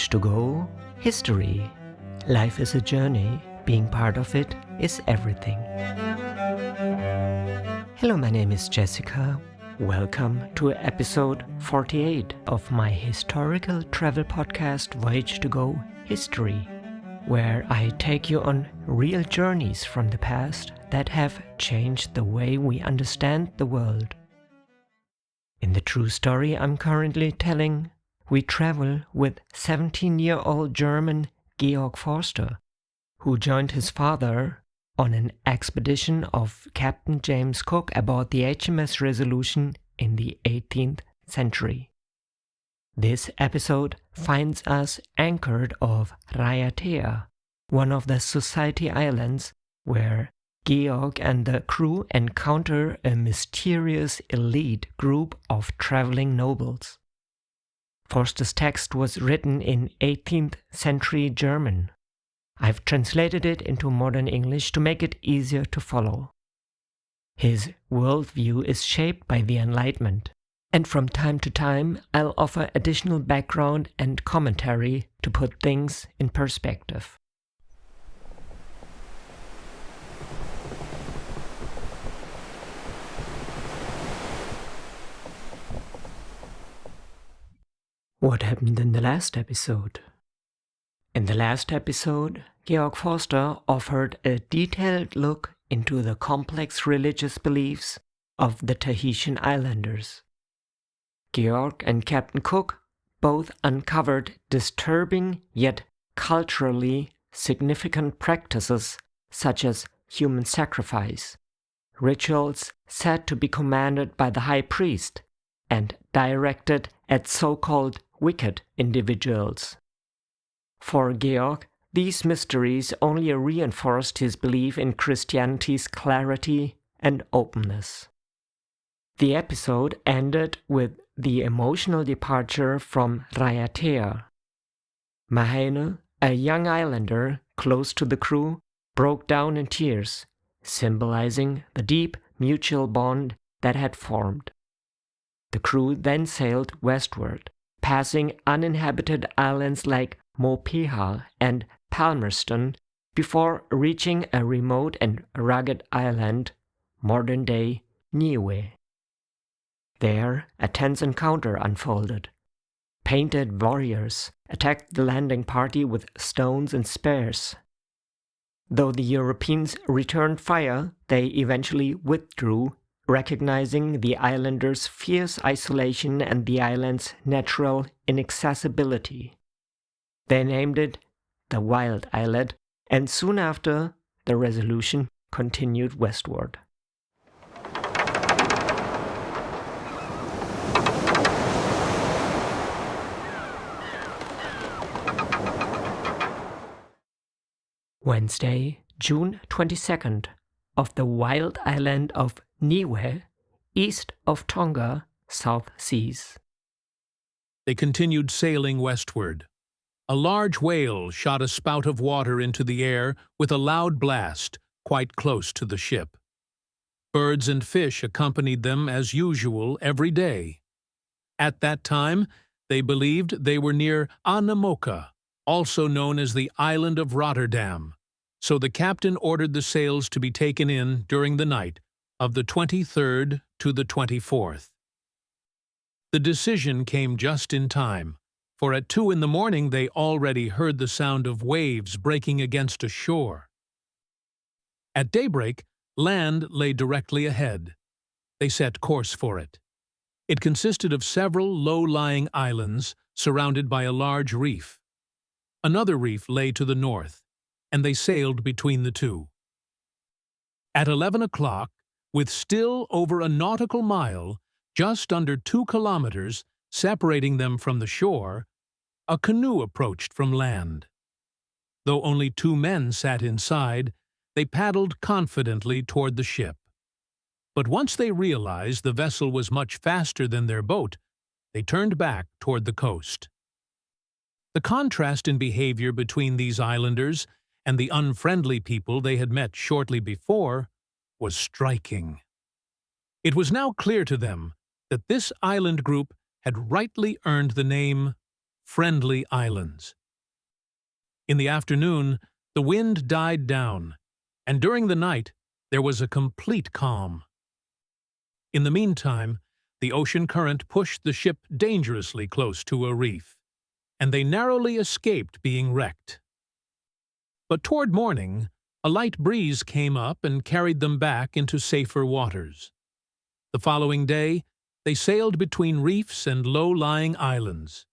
Voyage to go, history. Life is a journey, being part of it is everything. Hello, my name is Jessica. Welcome to episode 48 of my historical travel podcast Voyage to go, history, where I take you on real journeys from the past that have changed the way we understand the world. In the true story I'm currently telling, we travel with 17-year-old German Georg Forster, who joined his father on an expedition of Captain James Cook aboard the HMS Resolution in the 18th century. This episode finds us anchored off Raiatea, one of the Society Islands, where Georg and the crew encounter a mysterious elite group of traveling nobles. Forster's text was written in 18th century German. I've translated it into modern English to make it easier to follow. His worldview is shaped by the Enlightenment, and from time to time I'll offer additional background and commentary to put things in perspective. What happened in the last episode? In the last episode, Georg Forster offered a detailed look into the complex religious beliefs of the Tahitian islanders. Georg and Captain Cook both uncovered disturbing yet culturally significant practices such as human sacrifice, rituals said to be commanded by the high priest and directed at so-called wicked individuals. For Georg, these mysteries only reinforced his belief in Christianity's clarity and openness. The episode ended with the emotional departure from Raiatea. Mahaine, a young islander close to the crew, broke down in tears, symbolizing the deep mutual bond that had formed. The crew then sailed westward, passing uninhabited islands like Mopiha and Palmerston before reaching a remote and rugged island, modern-day Niue. There, a tense encounter unfolded. Painted warriors attacked the landing party with stones and spears. Though the Europeans returned fire, they eventually withdrew, recognizing the islanders' fierce isolation and the island's natural inaccessibility. They named it the Wild Islet, and soon after, the Resolution continued westward. Wednesday, June 22nd, of the wild island of Niue, east of Tonga, South Seas. They continued sailing westward. A large whale shot a spout of water into the air with a loud blast quite close to the ship. Birds and fish accompanied them as usual every day. At that time, they believed they were near Nomuka, also known as the island of Rotterdam, so the captain ordered the sails to be taken in during the night of the 23rd to the 24th. The decision came just in time, for at 2 a.m. they already heard the sound of waves breaking against a shore. At daybreak, land lay directly ahead. They set course for it. It consisted of several low-lying islands surrounded by a large reef. Another reef lay to the north, and they sailed between the two. At 11 o'clock, with still over a nautical mile, just under 2 kilometers, separating them from the shore, a canoe approached from land. Though only 2 men sat inside, they paddled confidently toward the ship. But once they realized the vessel was much faster than their boat, they turned back toward the coast. The contrast in behavior between these islanders and the unfriendly people they had met shortly before was striking. It was now clear to them that this island group had rightly earned the name friendly islands. In the afternoon, the wind died down, and during the night, there was a complete calm. In the meantime, the ocean current pushed the ship dangerously close to a reef, and they narrowly escaped being wrecked. But toward morning, a light breeze came up and carried them back into safer waters. The following day, they sailed between reefs and low-lying islands.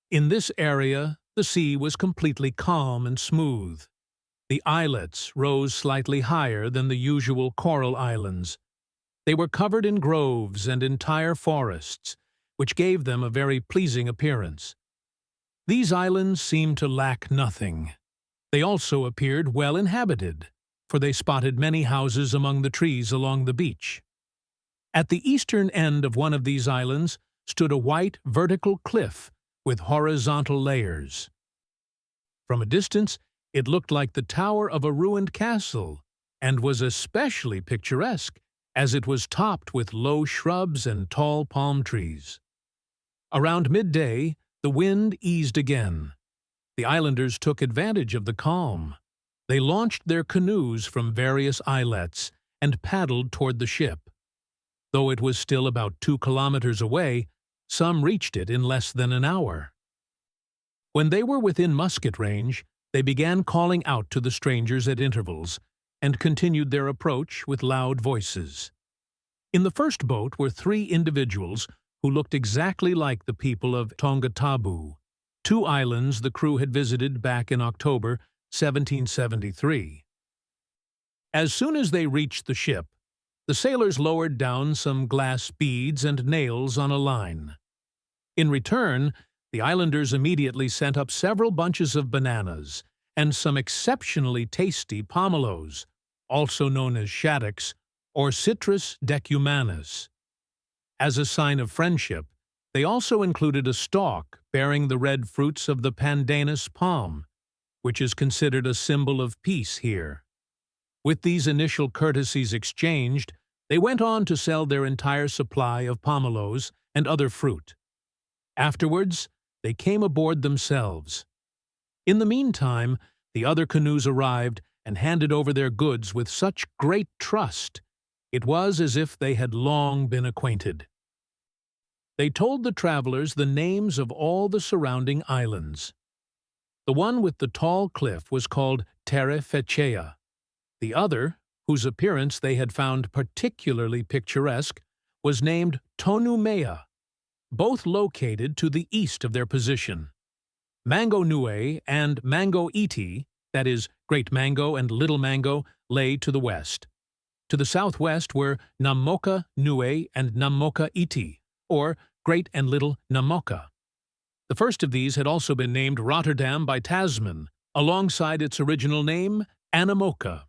In this area, the sea was completely calm and smooth. The islets rose slightly higher than the usual coral islands. They were covered in groves and entire forests, which gave them a very pleasing appearance. These islands seemed to lack nothing. They also appeared well inhabited, for they spotted many houses among the trees along the beach. At the eastern end of one of these islands stood a white vertical cliff with horizontal layers. From a distance, it looked like the tower of a ruined castle, and was especially picturesque, as it was topped with low shrubs and tall palm trees. Around midday, the wind eased again. The islanders took advantage of the calm. They launched their canoes from various islets and paddled toward the ship. Though it was still about 2 kilometers away, some reached it in less than an hour. When they were within musket range, they began calling out to the strangers at intervals and continued their approach with loud voices. In the first boat were 3 individuals who looked exactly like the people of Tonga, 2 islands the crew had visited back in October 1773. As soon as they reached the ship, the sailors lowered down some glass beads and nails on a line. In return, the islanders immediately sent up several bunches of bananas and some exceptionally tasty pomelos, also known as shaddocks, or Citrus decumanus. As a sign of friendship, they also included a stalk bearing the red fruits of the pandanus palm, which is considered a symbol of peace here. With these initial courtesies exchanged, they went on to sell their entire supply of pomelos and other fruit. Afterwards, they came aboard themselves. In the meantime, the other canoes arrived and handed over their goods with such great trust. It was as if they had long been acquainted. They told the travelers the names of all the surrounding islands. The one with the tall cliff was called Terre Fechea. The other, whose appearance they had found particularly picturesque, was named Tonumea, both located to the east of their position. Mango Nue and Mango Iti, that is, Great Mango and Little Mango, lay to the west. To the southwest were Nomuka Nue and Nomuka Iti, or Great and Little Nomuka. The first of these had also been named Rotterdam by Tasman, alongside its original name, Anamoka.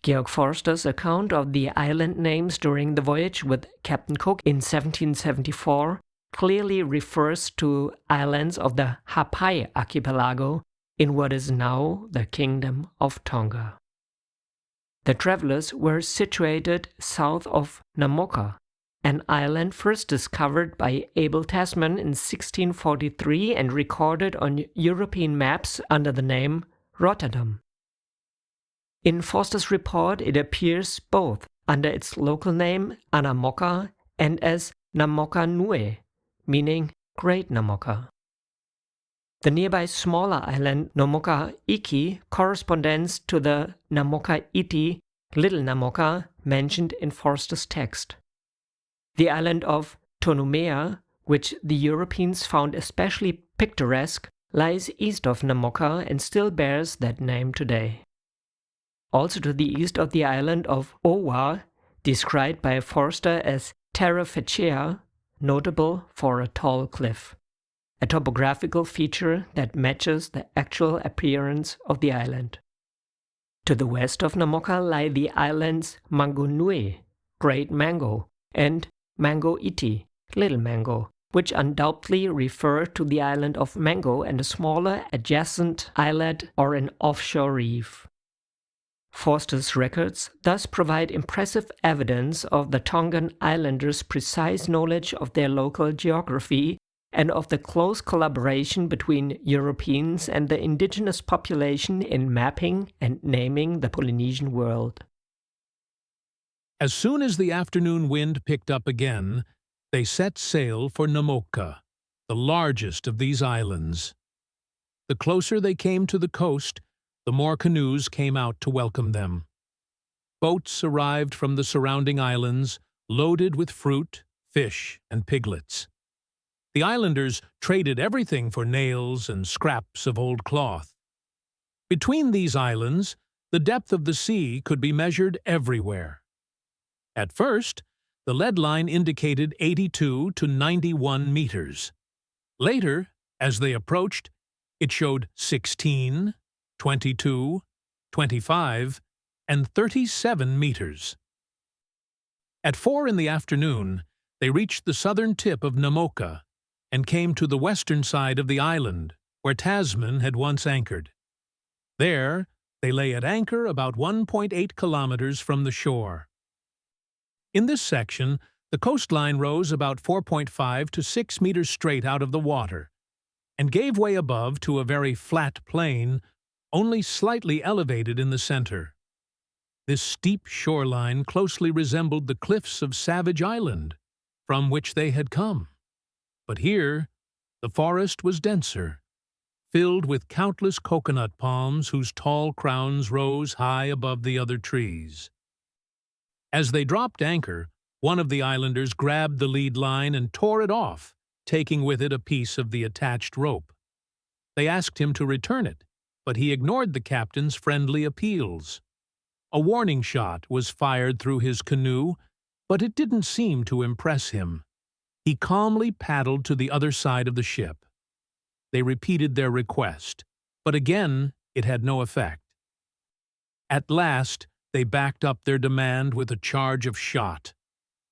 Georg Forster's account of the island names during the voyage with Captain Cook in 1774 clearly refers to islands of the Hapai archipelago in what is now the Kingdom of Tonga. The travelers were situated south of Nomuka, an island first discovered by Abel Tasman in 1643 and recorded on European maps under the name Rotterdam. In Forster's report, it appears both under its local name Anamoka and as Nomuka Nue, meaning Great Nomuka. The nearby smaller island Nomuka Iki corresponds to the Nomuka Iti, Little Nomuka, mentioned in Forster's text. The island of Tonumea, which the Europeans found especially picturesque, lies east of Nomuka and still bears that name today. Also to the east of the island of Owa, described by Forster as Terra Fechea, notable for a tall cliff, a topographical feature that matches the actual appearance of the island. To the west of Nomuka lie the islands Mango Nui, Great Mango, and Mango Iti, Little Mango, which undoubtedly refer to the island of Mango and a smaller adjacent islet or an offshore reef. Forster's records thus provide impressive evidence of the Tongan islanders' precise knowledge of their local geography and of the close collaboration between Europeans and the indigenous population in mapping and naming the Polynesian world. As soon as the afternoon wind picked up again, they set sail for Nomuka, the largest of these islands. The closer they came to the coast, the more canoes came out to welcome them. Boats arrived from the surrounding islands, loaded with fruit, fish, and piglets. The islanders traded everything for nails and scraps of old cloth. Between these islands, the depth of the sea could be measured everywhere. At first, the lead line indicated 82 to 91 meters. Later, as they approached, it showed 16, 22, 25, and 37 meters. At 4 in the afternoon, they reached the southern tip of Nomuka and came to the western side of the island, where Tasman had once anchored. There, they lay at anchor about 1.8 kilometers from the shore. In this section, the coastline rose about 4.5 to 6 meters straight out of the water and gave way above to a very flat plain, only slightly elevated in the center. This steep shoreline closely resembled the cliffs of Savage Island, from which they had come. But here, the forest was denser, filled with countless coconut palms whose tall crowns rose high above the other trees. As they dropped anchor, one of the islanders grabbed the lead line and tore it off, taking with it a piece of the attached rope. They asked him to return it, but he ignored the captain's friendly appeals. A warning shot was fired through his canoe, but it didn't seem to impress him. He calmly paddled to the other side of the ship. They repeated their request, but again it had no effect. At last, they backed up their demand with a charge of shot.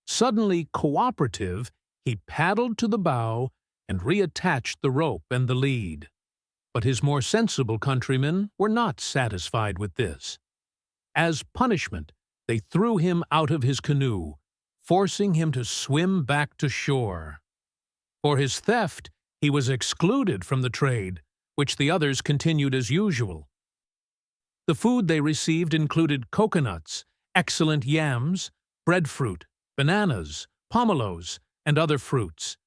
Suddenly cooperative, he paddled to the bow and reattached the rope and the lead. But his more sensible countrymen were not satisfied with this. As punishment, they threw him out of his canoe, forcing him to swim back to shore. For his theft, he was excluded from the trade, which the others continued as usual. The food they received included coconuts, excellent yams, breadfruit, bananas, pomelos, and other fruits.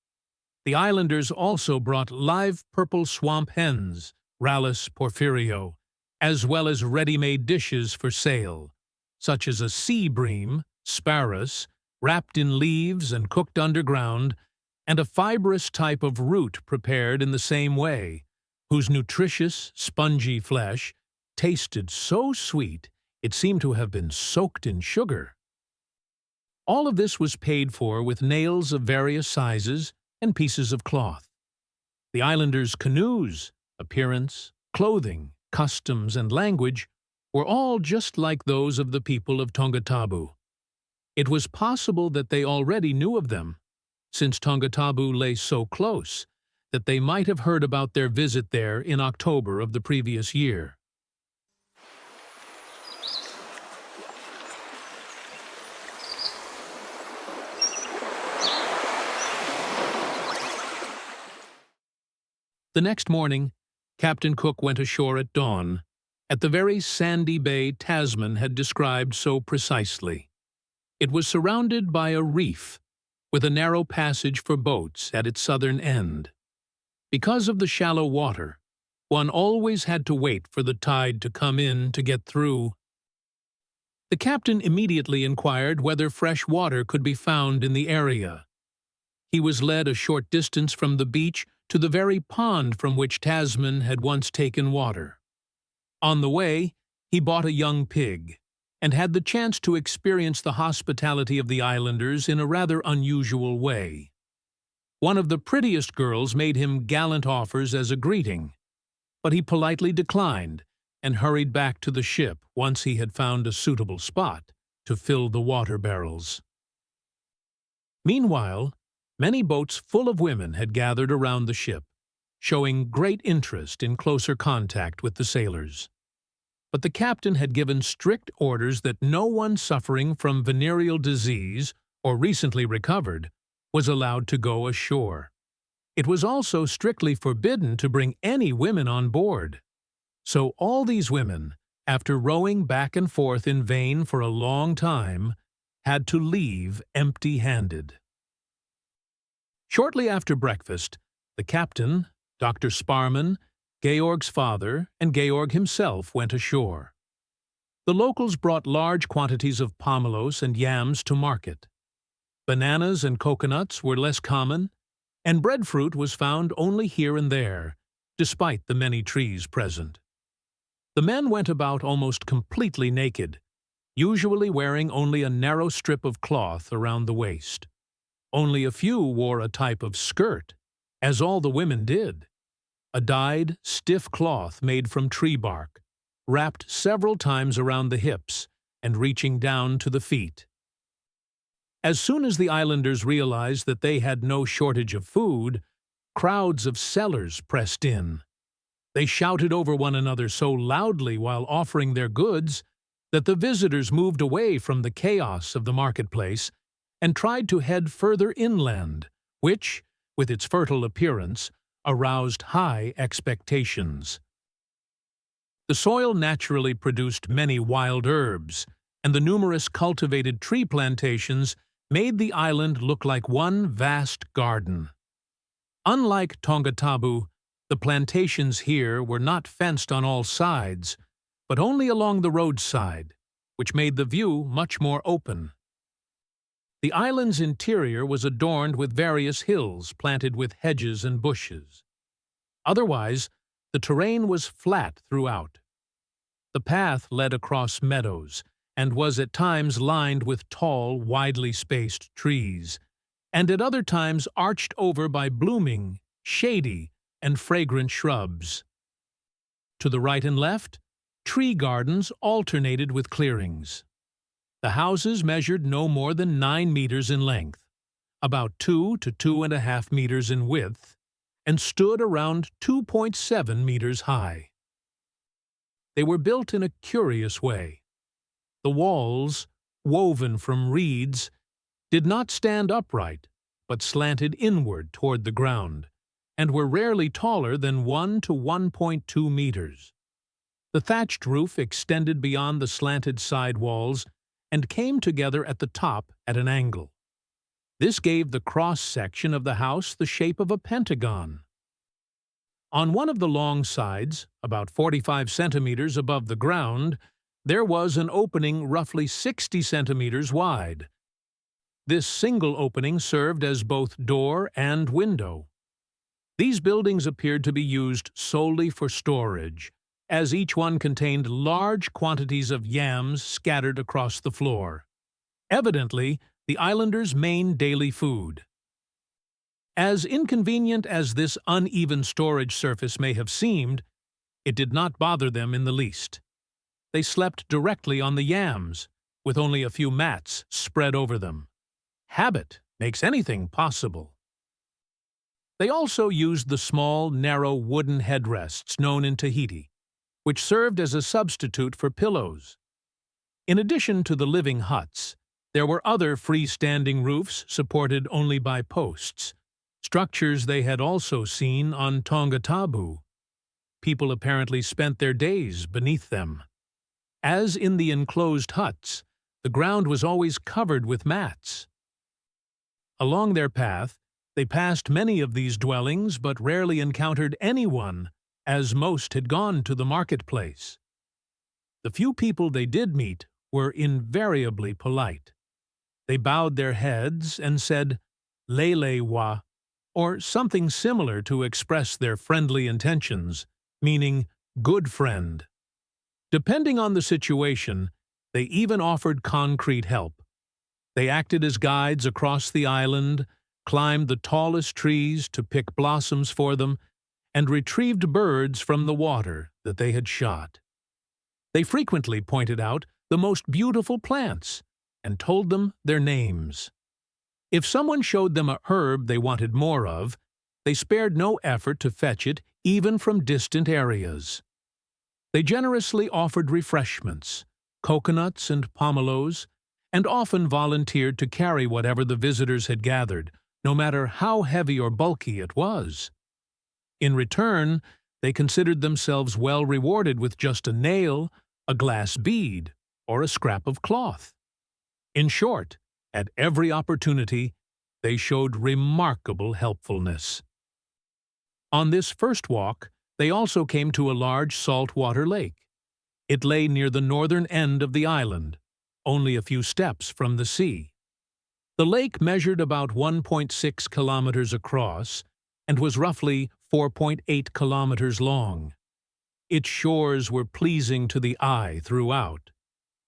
The islanders also brought live purple swamp hens, Rallus porphyrio, as well as ready-made dishes for sale, such as a sea bream, sparus, wrapped in leaves and cooked underground, and a fibrous type of root prepared in the same way, whose nutritious, spongy flesh tasted so sweet it seemed to have been soaked in sugar. All of this was paid for with nails of various sizes and pieces of cloth. The islanders' canoes, appearance, clothing, customs, and language were all just like those of the people of Tongatabu. It was possible that they already knew of them, since Tongatabu lay so close that they might have heard about their visit there in October of the previous year. The next morning, Captain Cook went ashore at dawn, at the very sandy bay Tasman had described so precisely. It was surrounded by a reef, with a narrow passage for boats at its southern end. Because of the shallow water, one always had to wait for the tide to come in to get through. The captain immediately inquired whether fresh water could be found in the area. He was led a short distance from the beach to the very pond from which Tasman had once taken water. On the way, he bought a young pig, and had the chance to experience the hospitality of the islanders in a rather unusual way. One of the prettiest girls made him gallant offers as a greeting, but he politely declined and hurried back to the ship once he had found a suitable spot to fill the water barrels. Meanwhile, many boats full of women had gathered around the ship, showing great interest in closer contact with the sailors. But the captain had given strict orders that no one suffering from venereal disease or recently recovered was allowed to go ashore. It was also strictly forbidden to bring any women on board. So all these women, after rowing back and forth in vain for a long time, had to leave empty-handed. Shortly after breakfast, the captain, Dr. Sparman, Georg's father, and Georg himself went ashore. The locals brought large quantities of pomelos and yams to market. Bananas and coconuts were less common, and breadfruit was found only here and there, despite the many trees present. The men went about almost completely naked, usually wearing only a narrow strip of cloth around the waist. Only a few wore a type of skirt, as all the women did. A dyed, stiff cloth made from tree bark, wrapped several times around the hips and reaching down to the feet. As soon as the islanders realized that they had no shortage of food, crowds of sellers pressed in. They shouted over one another so loudly while offering their goods that the visitors moved away from the chaos of the marketplace and tried to head further inland, which, with its fertile appearance, aroused high expectations. The soil naturally produced many wild herbs, and the numerous cultivated tree plantations made the island look like one vast garden. Unlike Tongatabu, the plantations here were not fenced on all sides, but only along the roadside, which made the view much more open. The island's interior was adorned with various hills planted with hedges and bushes. Otherwise, the terrain was flat throughout. The path led across meadows and was at times lined with tall, widely spaced trees, and at other times arched over by blooming, shady, and fragrant shrubs. To the right and left, tree gardens alternated with clearings. The houses measured no more than 9 meters in length, about 2 to 2.5 meters in width, and stood around 2.7 meters high. They were built in a curious way. The walls, woven from reeds, did not stand upright, but slanted inward toward the ground, and were rarely taller than 1 to 1.2 meters. The thatched roof extended beyond the slanted side walls and came together at the top at an angle. This gave the cross-section of the house the shape of a pentagon. On one of the long sides, about 45 centimeters above the ground, there was an opening roughly 60 centimeters wide. This single opening served as both door and window. These buildings appeared to be used solely for storage, as each one contained large quantities of yams scattered across the floor. Evidently, the islanders' main daily food. As inconvenient as this uneven storage surface may have seemed, it did not bother them in the least. They slept directly on the yams, with only a few mats spread over them. Habit makes anything possible. They also used the small, narrow wooden headrests known in Tahiti, which served as a substitute for pillows. In addition to the living huts, there were other freestanding roofs supported only by posts, structures they had also seen on Tongatabu. People apparently spent their days beneath them. As in the enclosed huts, the ground was always covered with mats. Along their path, they passed many of these dwellings but rarely encountered anyone, as most had gone to the marketplace. The few people they did meet were invariably polite. They bowed their heads and said, "Lele wa," or something similar to express their friendly intentions, meaning good friend. Depending on the situation, they even offered concrete help. They acted as guides across the island, climbed the tallest trees to pick blossoms for them, and retrieved birds from the water that they had shot. They frequently pointed out the most beautiful plants and told them their names. If someone showed them a herb they wanted more of, they spared no effort to fetch it even from distant areas. They generously offered refreshments, coconuts and pomelos, and often volunteered to carry whatever the visitors had gathered, no matter how heavy or bulky it was. In return, they considered themselves well rewarded with just a nail, a glass bead, or a scrap of cloth. In short, at every opportunity, they showed remarkable helpfulness. On this first walk, they also came to a large saltwater lake. It lay near the northern end of the island, only a few steps from the sea. The lake measured about 1.6 kilometers across and was roughly 4.8 kilometers long. Its shores were pleasing to the eye throughout.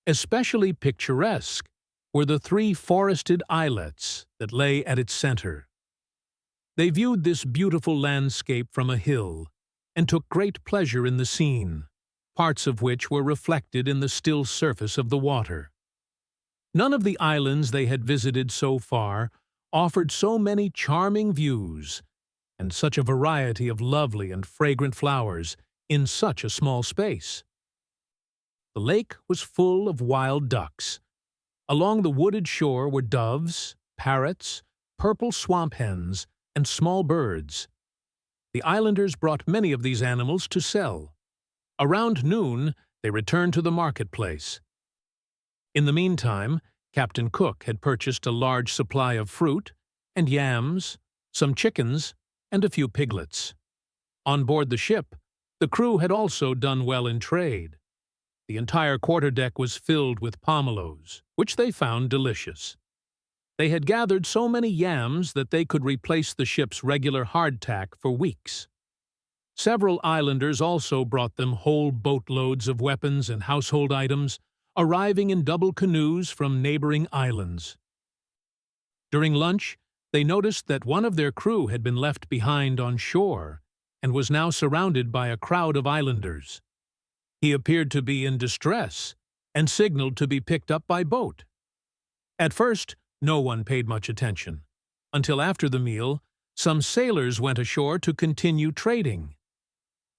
Especially picturesque were the 3 forested islets that lay at its center. They viewed this beautiful landscape from a hill and took great pleasure in the scene, parts of which were reflected in the still surface of the water. None of the islands they had visited so far offered so many charming views and such a variety of lovely and fragrant flowers in such a small space. The lake was full of wild ducks. Along the wooded shore were doves, parrots, purple swamp hens, and small birds. The islanders brought many of these animals to sell. Around noon, they returned to the marketplace. In the meantime, Captain Cook had purchased a large supply of fruit and yams, some chickens, and a few piglets. On board the ship, the crew had also done well in trade. The entire quarterdeck was filled with pomelos, which they found delicious. They had gathered so many yams that they could replace the ship's regular hardtack for weeks. Several islanders also brought them whole boatloads of weapons and household items, arriving in double canoes from neighboring islands. During lunch, they noticed that one of their crew had been left behind on shore and was now surrounded by a crowd of islanders. He appeared to be in distress and signaled to be picked up by boat. At first, no one paid much attention, until after the meal, some sailors went ashore to continue trading.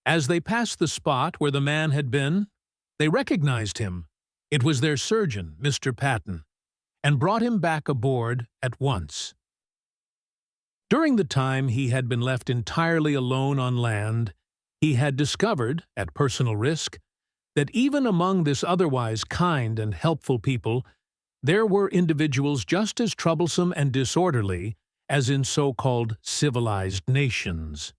As they passed the spot where the man had been, they recognized him. It was their surgeon, Mr. Patton, and brought him back aboard at once. During the time he had been left entirely alone on land, he had discovered, at personal risk, that even among this otherwise kind and helpful people, there were individuals just as troublesome and disorderly as in so-called civilized nations.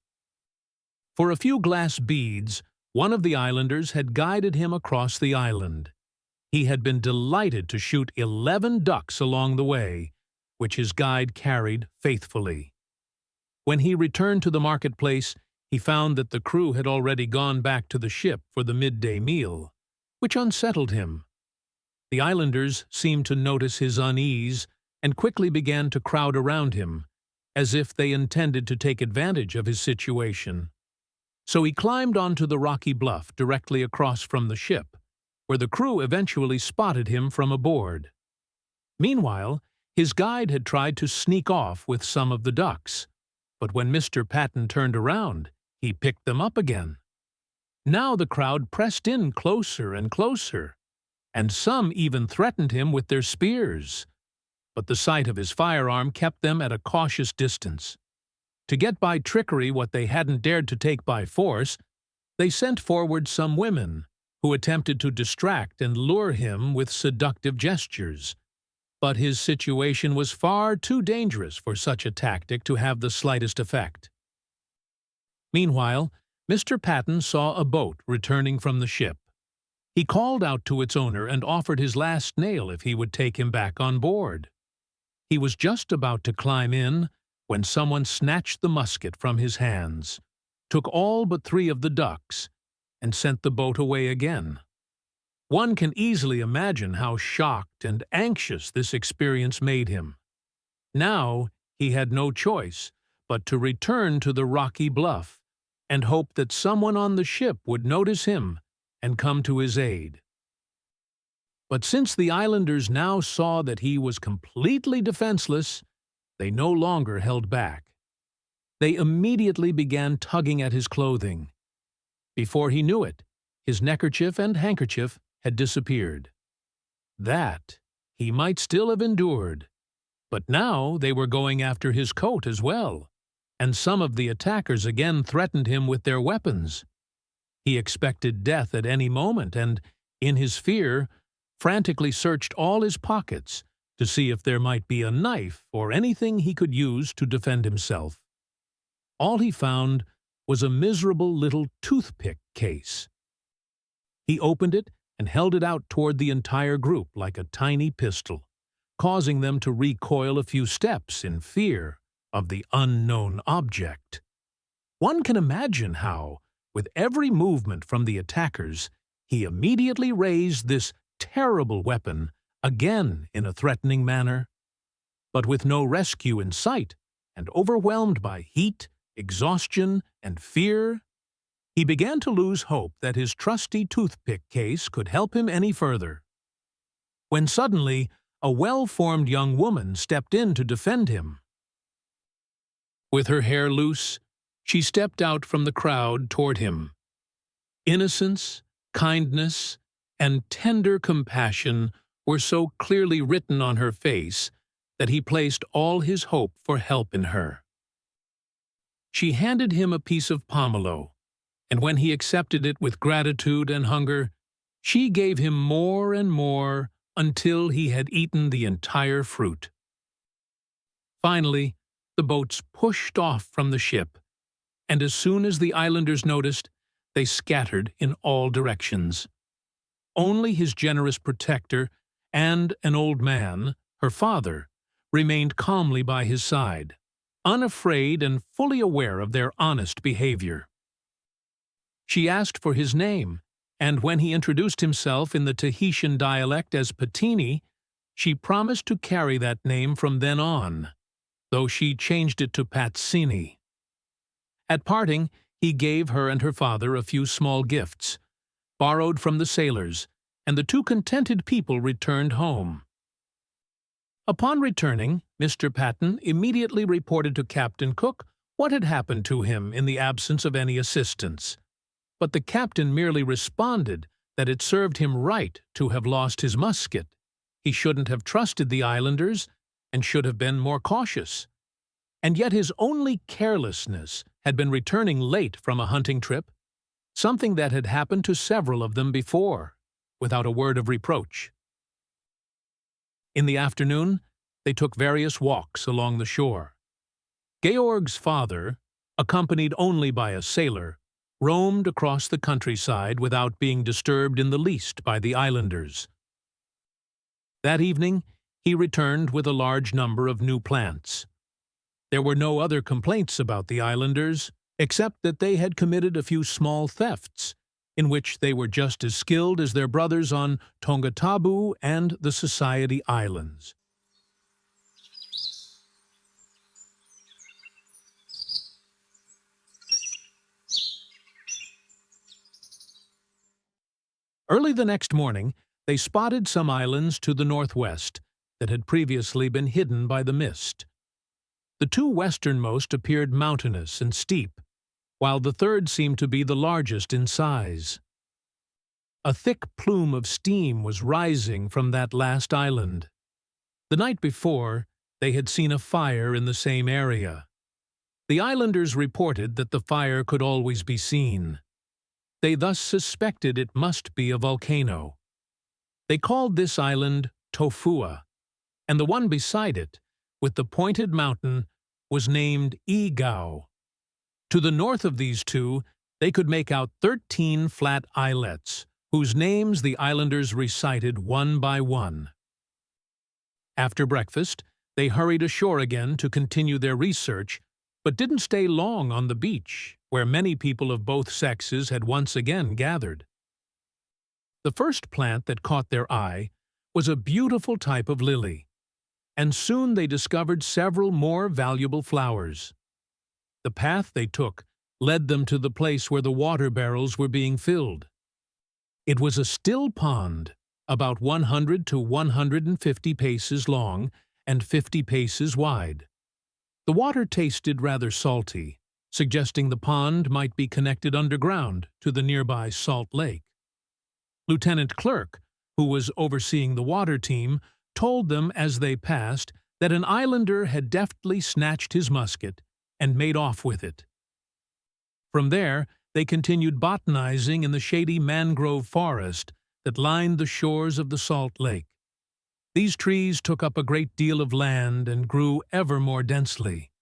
For a few glass beads, one of the islanders had guided him across the island. He had been delighted to shoot 11 ducks along the way, which his guide carried faithfully. When he returned to the marketplace, he found that the crew had already gone back to the ship for the midday meal, which unsettled him. The islanders seemed to notice his unease and quickly began to crowd around him, as if they intended to take advantage of his situation. So he climbed onto the rocky bluff directly across from the ship, where the crew eventually spotted him from aboard. Meanwhile, his guide had tried to sneak off with some of the ducks, but when Mr. Patton turned around, he picked them up again. Now the crowd pressed in closer and closer, and some even threatened him with their spears. But the sight of his firearm kept them at a cautious distance. To get by trickery what they hadn't dared to take by force, they sent forward some women, who attempted to distract and lure him with seductive gestures. But his situation was far too dangerous for such a tactic to have the slightest effect. Meanwhile, Mr. Patton saw a boat returning from the ship. He called out to its owner and offered his last nail if he would take him back on board. He was just about to climb in when someone snatched the musket from his hands, took all but 3 of the ducks, and sent the boat away again. One can easily imagine how shocked and anxious this experience made him. Now he had no choice but to return to the rocky bluff and hope that someone on the ship would notice him and come to his aid. But since the islanders now saw that he was completely defenseless, they no longer held back. They immediately began tugging at his clothing. Before he knew it, his neckerchief and handkerchief had disappeared. That he might still have endured, But now they were going after his coat as well, and some of the attackers again threatened him with their weapons. He expected death at any moment and, in his fear, frantically searched all his pockets to see if there might be a knife or anything he could use to defend himself. All he found was a miserable little toothpick case. He opened it and held it out toward the entire group like a tiny pistol, causing them to recoil a few steps in fear of the unknown object. One can imagine how, with every movement from the attackers, he immediately raised this terrible weapon again in a threatening manner. But with no rescue in sight, and overwhelmed by heat, exhaustion, and fear, he began to lose hope that his trusty toothpick case could help him any further. When suddenly, a well-formed young woman stepped in to defend him. With her hair loose, she stepped out from the crowd toward him. Innocence, kindness, and tender compassion were so clearly written on her face that he placed all his hope for help in her. She handed him a piece of pomelo, and when he accepted it with gratitude and hunger, she gave him more and more until he had eaten the entire fruit. Finally, the boats pushed off from the ship, and as soon as the islanders noticed, they scattered in all directions. Only his generous protector and an old man, her father, remained calmly by his side, unafraid and fully aware of their honest behavior. She asked for his name, and when he introduced himself in the Tahitian dialect as Patini, she promised to carry that name from then on, though she changed it to Patsini. At parting, he gave her and her father a few small gifts, borrowed from the sailors, and the two contented people returned home. Upon returning, Mr. Patten immediately reported to Captain Cook what had happened to him in the absence of any assistance. But the captain merely responded that it served him right to have lost his musket. He shouldn't have trusted the islanders and should have been more cautious. And yet his only carelessness had been returning late from a hunting trip, something that had happened to several of them before, without a word of reproach. In the afternoon, they took various walks along the shore. Georg's father, accompanied only by a sailor, roamed across the countryside without being disturbed in the least by the islanders. That evening, he returned with a large number of new plants. There were no other complaints about the islanders, except that they had committed a few small thefts, in which they were just as skilled as their brothers on Tonga and the Society Islands. Early the next morning, they spotted some islands to the northwest that had previously been hidden by the mist. The two westernmost appeared mountainous and steep, while the third seemed to be the largest in size. A thick plume of steam was rising from that last island. The night before, they had seen a fire in the same area. The islanders reported that the fire could always be seen. They thus suspected it must be a volcano. They called this island Tofua, and the one beside it, with the pointed mountain, was named Igao. To the north of these two, they could make out 13 flat islets, whose names the islanders recited one by one. After breakfast, they hurried ashore again to continue their research, but didn't stay long on the beach, where many people of both sexes had once again gathered. The first plant that caught their eye was a beautiful type of lily, and soon they discovered several more valuable flowers. The path they took led them to the place where the water barrels were being filled. It was a still pond, about 100 to 150 paces long and 50 paces wide. The water tasted rather salty, suggesting the pond might be connected underground to the nearby salt lake. Lieutenant Clerk, who was overseeing the water team, told them as they passed that an islander had deftly snatched his musket and made off with it. From there, they continued botanizing in the shady mangrove forest that lined the shores of the salt lake. These trees took up a great deal of land and grew ever more densely.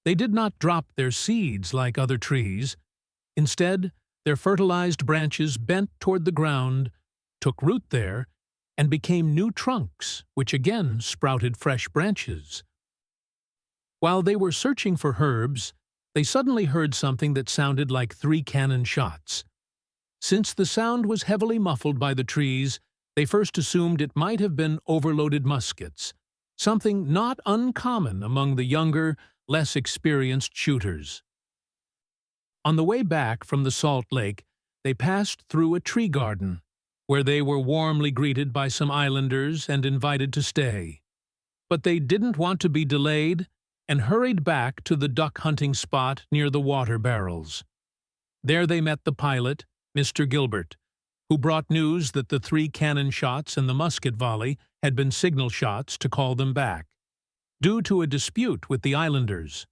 They did not drop their seeds like other trees. Instead, their fertilized branches bent toward the ground, took root there, and became new trunks, which again sprouted fresh branches. While they were searching for herbs, they suddenly heard something that sounded like 3 cannon shots. Since the sound was heavily muffled by the trees, they first assumed it might have been overloaded muskets, something not uncommon among the younger, less experienced shooters. On the way back from the salt lake, they passed through a tree garden, where they were warmly greeted by some islanders and invited to stay. But they didn't want to be delayed and hurried back to the duck-hunting spot near the water barrels. There they met the pilot, Mr. Gilbert, who brought news that the 3 cannon shots and the musket volley had been signal shots to call them back, due to a dispute with the islanders.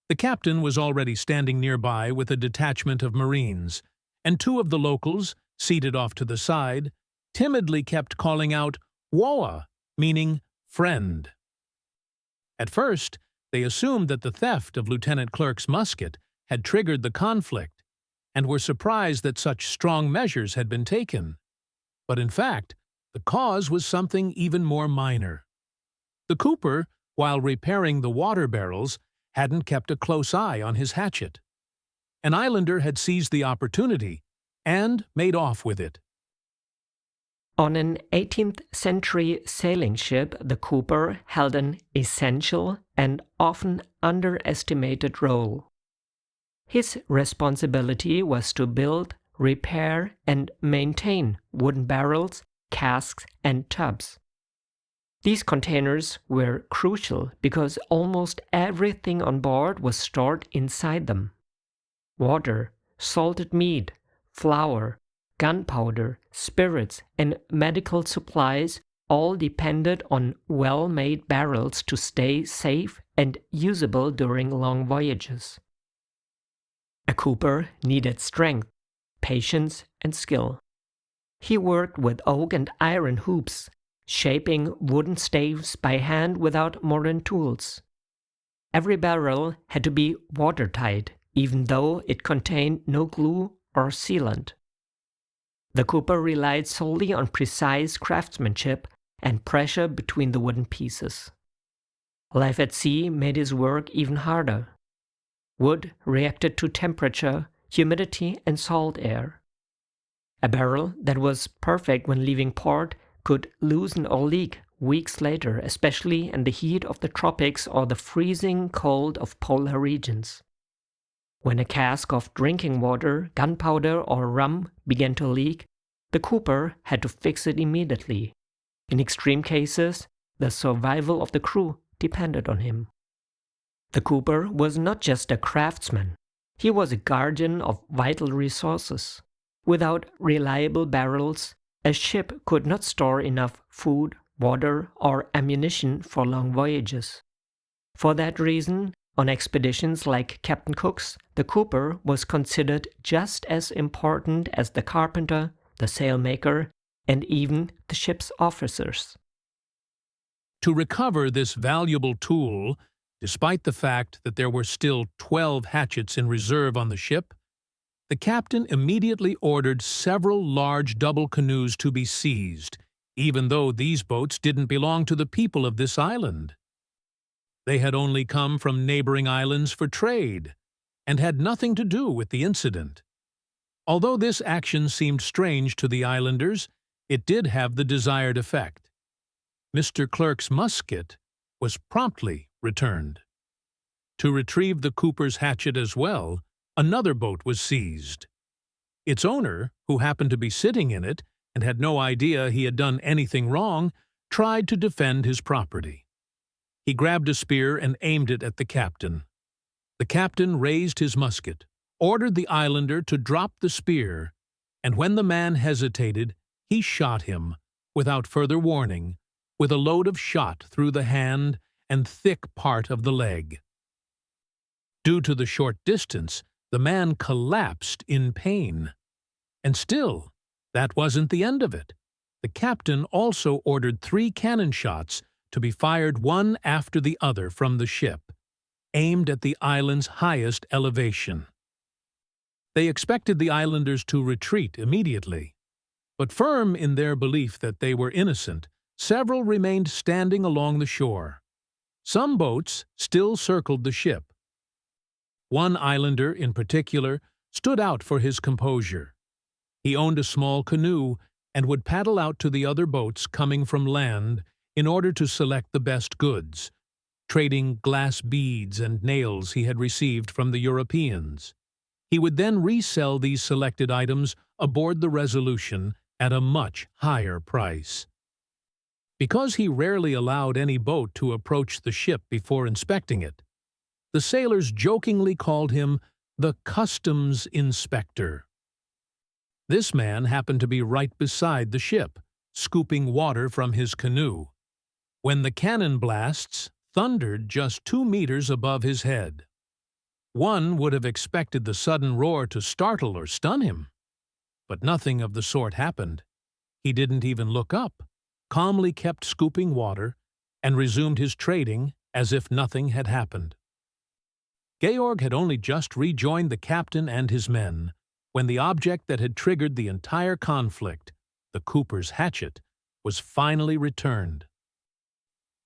The captain was already standing nearby with a detachment of Marines, and 2 of the locals, seated off to the side, timidly kept calling out "Woa," meaning friend. At first, they assumed that the theft of Lieutenant Clerk's musket had triggered the conflict, and were surprised that such strong measures had been taken. But in fact, the cause was something even more minor. The cooper, while repairing the water barrels, hadn't kept a close eye on his hatchet. An islander had seized the opportunity and made off with it. On an 18th century sailing ship, the cooper held an essential and often underestimated role. His responsibility was to build, repair, and maintain wooden barrels, casks, and tubs. These containers were crucial because almost everything on board was stored inside them. Water, salted meat, flour, gunpowder, spirits, and medical supplies all depended on well-made barrels to stay safe and usable during long voyages. A cooper needed strength, patience, and skill. He worked with oak and iron hoops, shaping wooden staves by hand without modern tools. Every barrel had to be watertight, even though it contained no glue or sealant. The cooper relied solely on precise craftsmanship and pressure between the wooden pieces. Life at sea made his work even harder. Wood reacted to temperature, humidity, and salt air. A barrel that was perfect when leaving port could loosen or leak weeks later, especially in the heat of the tropics or the freezing cold of polar regions. When a cask of drinking water, gunpowder, or rum began to leak, the cooper had to fix it immediately. In extreme cases, the survival of the crew depended on him. The cooper was not just a craftsman. He was a guardian of vital resources. Without reliable barrels, a ship could not store enough food, water, or ammunition for long voyages. For that reason, on expeditions like Captain Cook's, the cooper was considered just as important as the carpenter, the sailmaker, and even the ship's officers. To recover this valuable tool, despite the fact that there were still 12 hatchets in reserve on the ship, the captain immediately ordered several large double canoes to be seized, even though these boats didn't belong to the people of this island. They had only come from neighboring islands for trade, and had nothing to do with the incident. Although this action seemed strange to the islanders, it did have the desired effect. Mr. Clerk's musket was promptly returned. To retrieve the cooper's hatchet as well, another boat was seized. Its owner, who happened to be sitting in it and had no idea he had done anything wrong, tried to defend his property. He grabbed a spear and aimed it at the captain. The captain raised his musket, ordered the islander to drop the spear, and when the man hesitated, he shot him, without further warning, with a load of shot through the hand and thick part of the leg. Due to the short distance, the man collapsed in pain. And still, that wasn't the end of it. The captain also ordered 3 cannon shots to be fired one after the other from the ship, aimed at the island's highest elevation. They expected the islanders to retreat immediately, but firm in their belief that they were innocent, several remained standing along the shore. Some boats still circled the ship. One islander, in particular, stood out for his composure. He owned a small canoe and would paddle out to the other boats coming from land in order to select the best goods, trading glass beads and nails he had received from the Europeans. He would then resell these selected items aboard the Resolution at a much higher price. Because he rarely allowed any boat to approach the ship before inspecting it, the sailors jokingly called him the customs inspector. This man happened to be right beside the ship, scooping water from his canoe, when the cannon blasts thundered just 2 meters above his head. One would have expected the sudden roar to startle or stun him. But nothing of the sort happened. He didn't even look up, calmly kept scooping water, and resumed his trading as if nothing had happened. Georg had only just rejoined the captain and his men when the object that had triggered the entire conflict, the cooper's hatchet, was finally returned.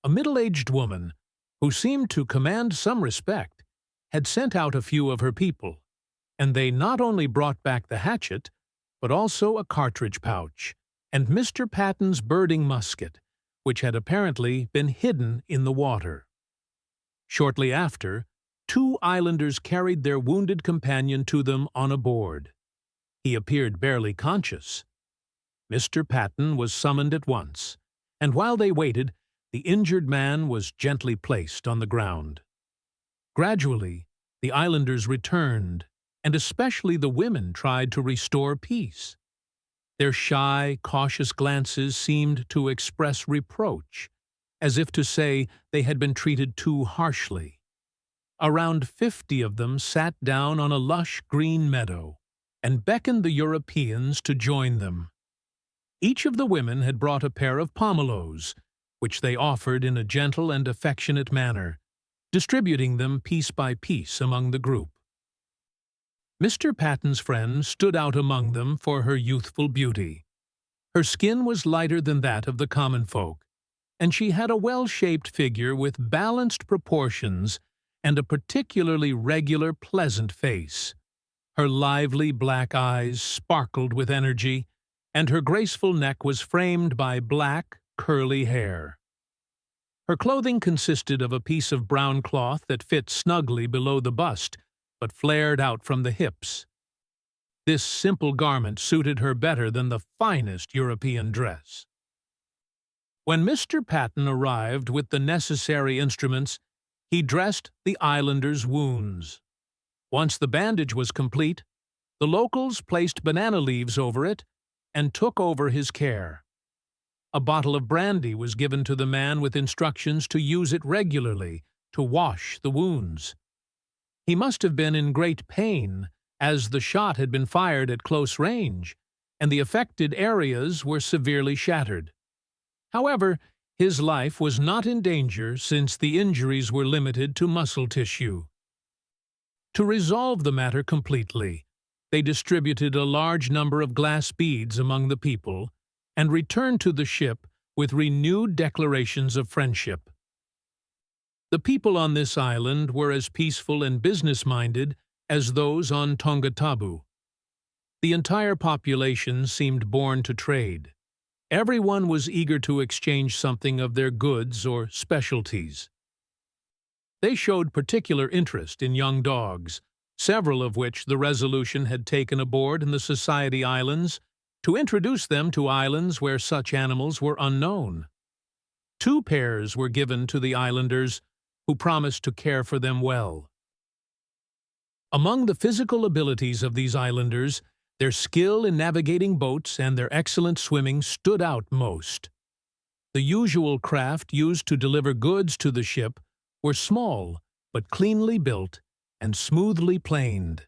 A middle-aged woman, who seemed to command some respect, had sent out a few of her people, and they not only brought back the hatchet, but also a cartridge pouch and Mr. Patton's birding musket, which had apparently been hidden in the water. Shortly after, 2 islanders carried their wounded companion to them on a board. He appeared barely conscious. Mr. Patton was summoned at once, and while they waited, the injured man was gently placed on the ground. Gradually, the islanders returned, and especially the women tried to restore peace. Their shy, cautious glances seemed to express reproach, as if to say they had been treated too harshly. Around 50 of them sat down on a lush green meadow and beckoned the Europeans to join them. Each of the women had brought a pair of Pomelos, which they offered in a gentle and affectionate manner, distributing them piece by piece among the group. Mr. Patton's friend stood out among them for her youthful beauty. Her skin was lighter than that of the common folk, and she had a well-shaped figure with balanced proportions and a particularly regular, pleasant face. Her lively black eyes sparkled with energy, and her graceful neck was framed by black, curly hair. Her clothing consisted of a piece of brown cloth that fit snugly below the bust, but flared out from the hips. This simple garment suited her better than the finest European dress. When Mr. Patton arrived with the necessary instruments, he dressed the islanders' wounds. Once the bandage was complete, the locals placed banana leaves over it and took over his care. A bottle of brandy was given to the man with instructions to use it regularly to wash the wounds. He must have been in great pain, as the shot had been fired at close range, and the affected areas were severely shattered. However, his life was not in danger since the injuries were limited to muscle tissue. To resolve the matter completely, they distributed a large number of glass beads among the people and returned to the ship with renewed declarations of friendship. The people on this island were as peaceful and business-minded as those on Tonga. The entire population seemed born to trade. Everyone was eager to exchange something of their goods or specialties. They showed particular interest in young dogs, several of which the Resolution had taken aboard in the Society Islands to introduce them to islands where such animals were unknown. 2 pairs were given to the islanders, who promised to care for them well. Among the physical abilities of these islanders, their skill in navigating boats and their excellent swimming stood out most. The usual craft used to deliver goods to the ship were small but cleanly built and smoothly planed.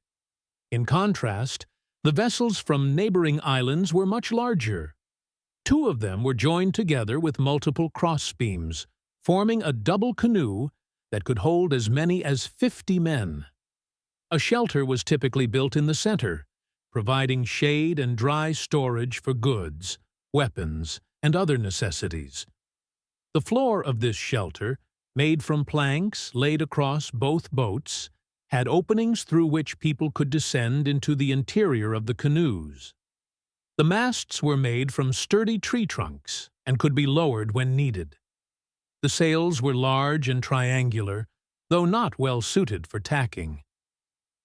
In contrast, the vessels from neighboring islands were much larger. 2 of them were joined together with multiple crossbeams, forming a double canoe that could hold as many as 50 men. A shelter was typically built in the center, providing shade and dry storage for goods, weapons, and other necessities. The floor of this shelter, made from planks laid across both boats, had openings through which people could descend into the interior of the canoes. The masts were made from sturdy tree trunks and could be lowered when needed. The sails were large and triangular, though not well suited for tacking.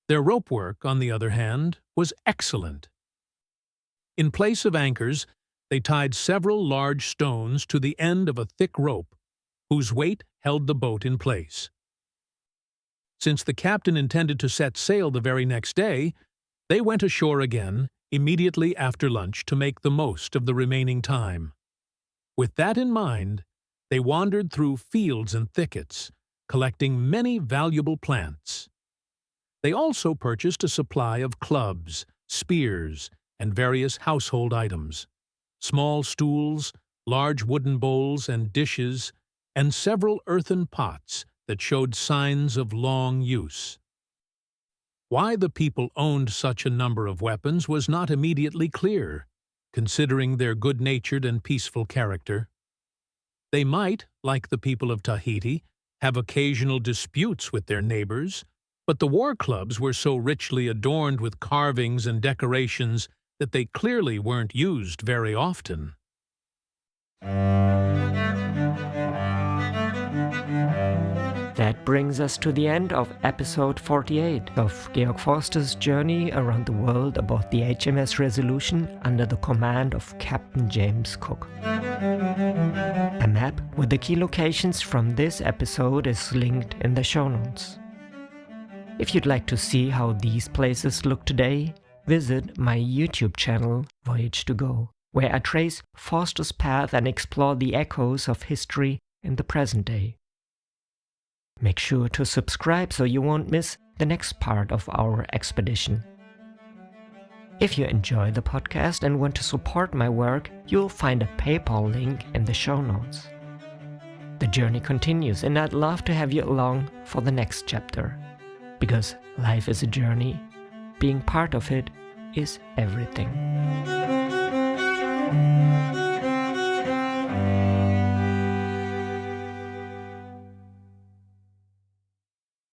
Their ropework, on the other hand, was excellent. In place of anchors, they tied several large stones to the end of a thick rope, whose weight held the boat in place. Since the captain intended to set sail the very next day, they went ashore again immediately after lunch to make the most of the remaining time. With that in mind, they wandered through fields and thickets, collecting many valuable plants. They also purchased a supply of clubs, spears, and various household items, small stools, large wooden bowls and dishes, and several earthen pots that showed signs of long use. Why the people owned such a number of weapons was not immediately clear, considering their good-natured and peaceful character. They might, like the people of Tahiti, have occasional disputes with their neighbors, but the war clubs were so richly adorned with carvings and decorations that they clearly weren't used very often. That brings us to the end of episode 48 of Georg Forster's journey around the world aboard the HMS Resolution under the command of Captain James Cook. A map with the key locations from this episode is linked in the show notes. If you'd like to see how these places look today, visit my YouTube channel, Voyage to Go, where I trace Forster's path and explore the echoes of history in the present day. Make sure to subscribe so you won't miss the next part of our expedition. If you enjoy the podcast and want to support my work, you'll find a PayPal link in the show notes. The journey continues, and I'd love to have you along for the next chapter. Because life is a journey, being part of it is everything.